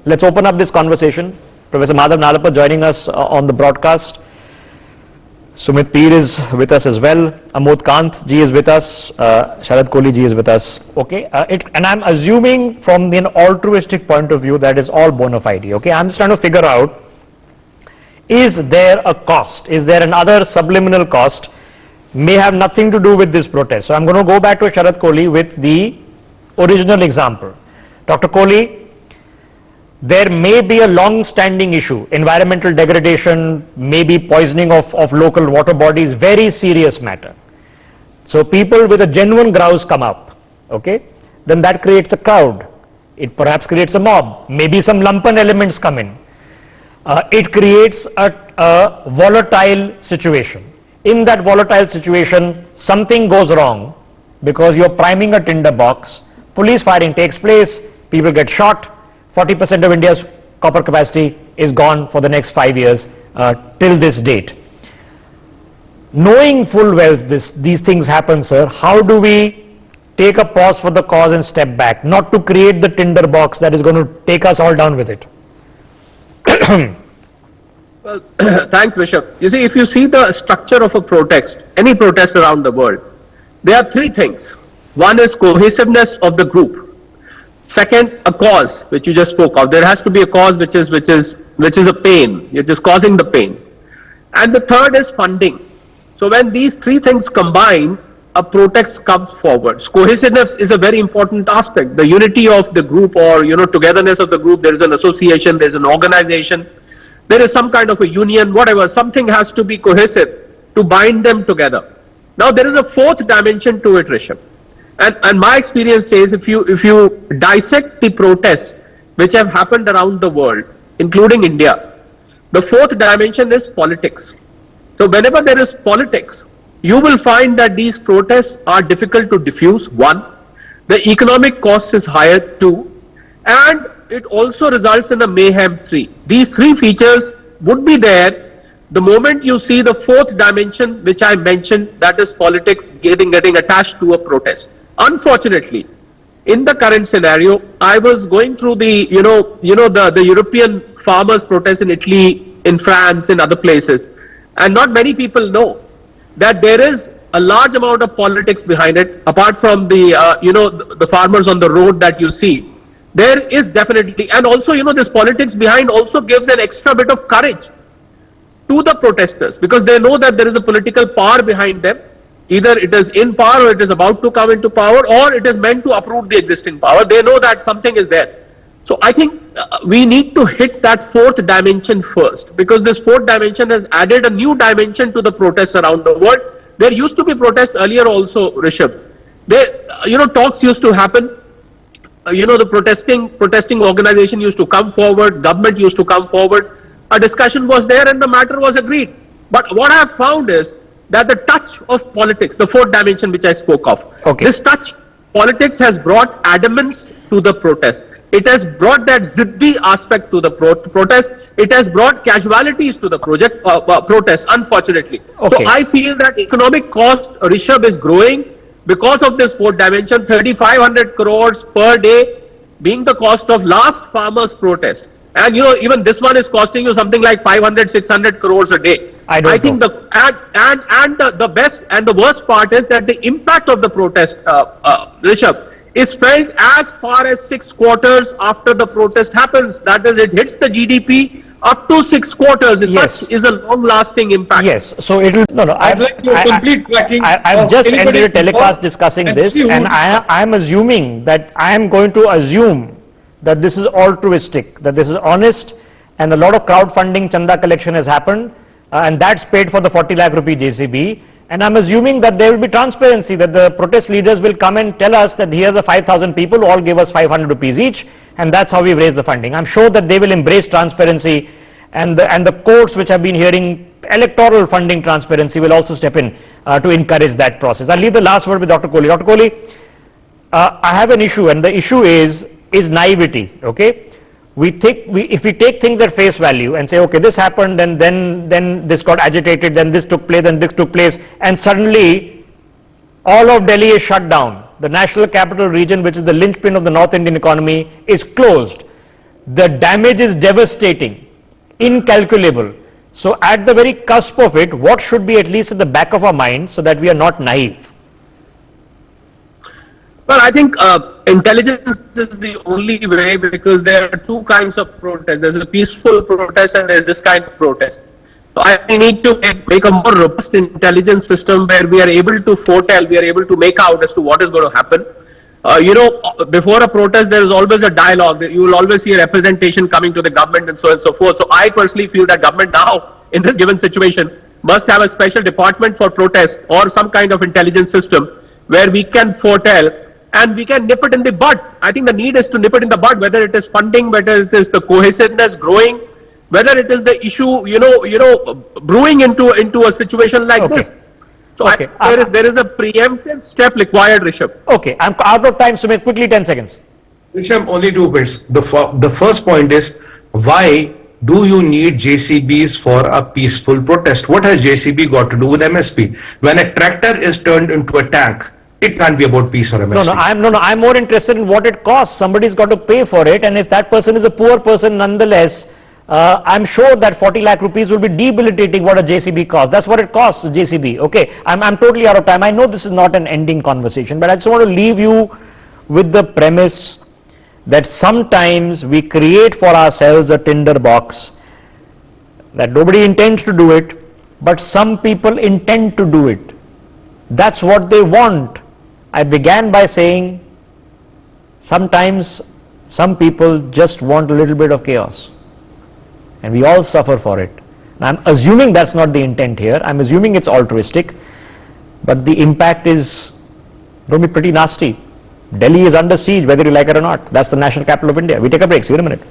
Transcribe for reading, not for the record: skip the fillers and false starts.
Let's open up this conversation. Professor Madhav Nalapur joining us on the broadcast. Sumit Peer is with us as well. Amod Kant ji is with us. Sharad Kohli ji is with us. Okay, and I'm assuming from an altruistic point of view that is all bona fide. Okay, I'm just trying to figure out, is there a cost? Is there another subliminal cost? May have nothing to do with this protest. So I'm going to go back to Sharad Kohli with the original example. Dr. Kohli, there may be a long-standing issue, environmental degradation, maybe poisoning of local water bodies, very serious matter. So people with a genuine grouse come up, okay? Then that creates a crowd. It perhaps creates a mob. Maybe some lumpen elements come in. It creates a volatile situation. In that volatile situation, something goes wrong because you're priming a tinder box, police firing takes place, people get shot, 40% of India's copper capacity is gone for the next 5 years till this date. Knowing full well these things happen, sir, how do we take a pause for the cause and step back, not to create the tinder box that is going to take us all down with it? Well, thanks, Rishabh. You see, if you see the structure of a protest, any protest around the world, there are three things. One is cohesiveness of the group. Second, a cause, which you just spoke of. There has to be a cause which is a pain. It is causing the pain. And the third is funding. So when these three things combine, a protest comes forward. Cohesiveness is a very important aspect. The unity of the group, or togetherness of the group. There is an association, there is an organization, there is some kind of a union, whatever. Something has to be cohesive to bind them together. Now there is a fourth dimension to it, Rishabh. And my experience says, if you dissect the protests which have happened around the world, including India, the fourth dimension is politics. So whenever there is politics, you will find that these protests are difficult to diffuse, one. The economic cost is higher, two. And it also results in a mayhem, three. These three features would be there the moment you see the fourth dimension which I mentioned, that is politics getting attached to a protest. Unfortunately, in the current scenario, I was going through the European farmers' protest in Italy, in France, in other places, and not many people know that there is a large amount of politics behind it. Apart from the farmers on the road that you see, there is definitely, and also this politics behind also gives an extra bit of courage to the protesters, because they know that there is a political power behind them. Either it is in power, or it is about to come into power, or it is meant to uproot the existing power. They know that something is there. So I think we need to hit that fourth dimension first, because this fourth dimension has added a new dimension to the protests around the world. There used to be protests earlier also, Rishabh. Talks used to happen. The protesting organization used to come forward, government used to come forward. A discussion was there and the matter was agreed. But what I have found is that the touch of politics, the fourth dimension which I spoke of, this touch, politics has brought adamance to the protest. It has brought that ziddi aspect to the protest. It has brought casualties to the protest, unfortunately. So I feel that economic cost, Rishabh, is growing because of this fourth dimension. 3,500 crores per day being the cost of last farmers' protest. And even this one is costing you something like 500, 600 crores a day. I think the best and the worst part is that the impact of the protest, Rishabh, is felt as far as 6 quarters after the protest happens. That is, it hits the GDP up to 6 quarters. Such is a long-lasting impact. Yes. So it will. No. I'd like to complete tracking. I've just ended a telecast discussing this, and I'm assuming that I am going to assume that this is altruistic, that this is honest, and a lot of crowdfunding, chanda collection has happened, and that's paid for the 40 lakh rupee JCB. And I'm assuming that there will be transparency, that the protest leaders will come and tell us that here are the 5,000 people who all give us 500 rupees each, and that's how we raise the funding. I'm sure that they will embrace transparency, and the courts which have been hearing electoral funding transparency will also step in to encourage that process. I'll leave the last word with Dr. Kohli. Dr. Kohli, I have an issue, and the issue is naivety. Okay, if we take things at face value and say, okay, this happened, and then this got agitated, then this took place, then this took place, and suddenly all of Delhi is shut down. The national capital region, which is the linchpin of the North Indian economy, is closed. the damage is devastating, incalculable. So at the very cusp of it, what should be at least at the back of our mind so that we are not naive? Well, I think intelligence is the only way, because there are two kinds of protest. There's a peaceful protest and there's this kind of protest. So I need to make a more robust intelligence system where we are able to foretell, we are able to make out as to what is going to happen. Before a protest, there is always a dialogue. You will always see a representation coming to the government and so on and so forth. So I personally feel that government now, in this given situation, must have a special department for protest or some kind of intelligence system where we can foretell and we can nip it in the bud. I think the need is to nip it in the bud, whether it is funding, whether it is the cohesiveness growing, whether it is the issue, brewing into a situation like this. So Okay. there is a preemptive step required, Rishabh. Okay, I'm out of time, Sumit. Quickly, 10 seconds. Rishabh, only 2 bits. The first point is, why do you need JCBs for a peaceful protest? What has JCB got to do with MSP? When a tractor is turned into a tank, it can't be about peace or MSP. I'm more interested in what it costs. Somebody's got to pay for it, and if that person is a poor person nonetheless, I'm sure that 40 lakh rupees will be debilitating what a JCB costs. That's what it costs, JCB. Okay, I'm totally out of time. I know this is not an ending conversation, but I just want to leave you with the premise that sometimes we create for ourselves a tinder box that nobody intends to do it, but some people intend to do it. That's what they want. I began by saying sometimes some people just want a little bit of chaos, and we all suffer for it. Now, I'm assuming that's not the intent here. I'm assuming it's altruistic, but the impact is going to be pretty nasty. Delhi is under siege, whether you like it or not. That's the national capital of India. We take a break. See you in a minute.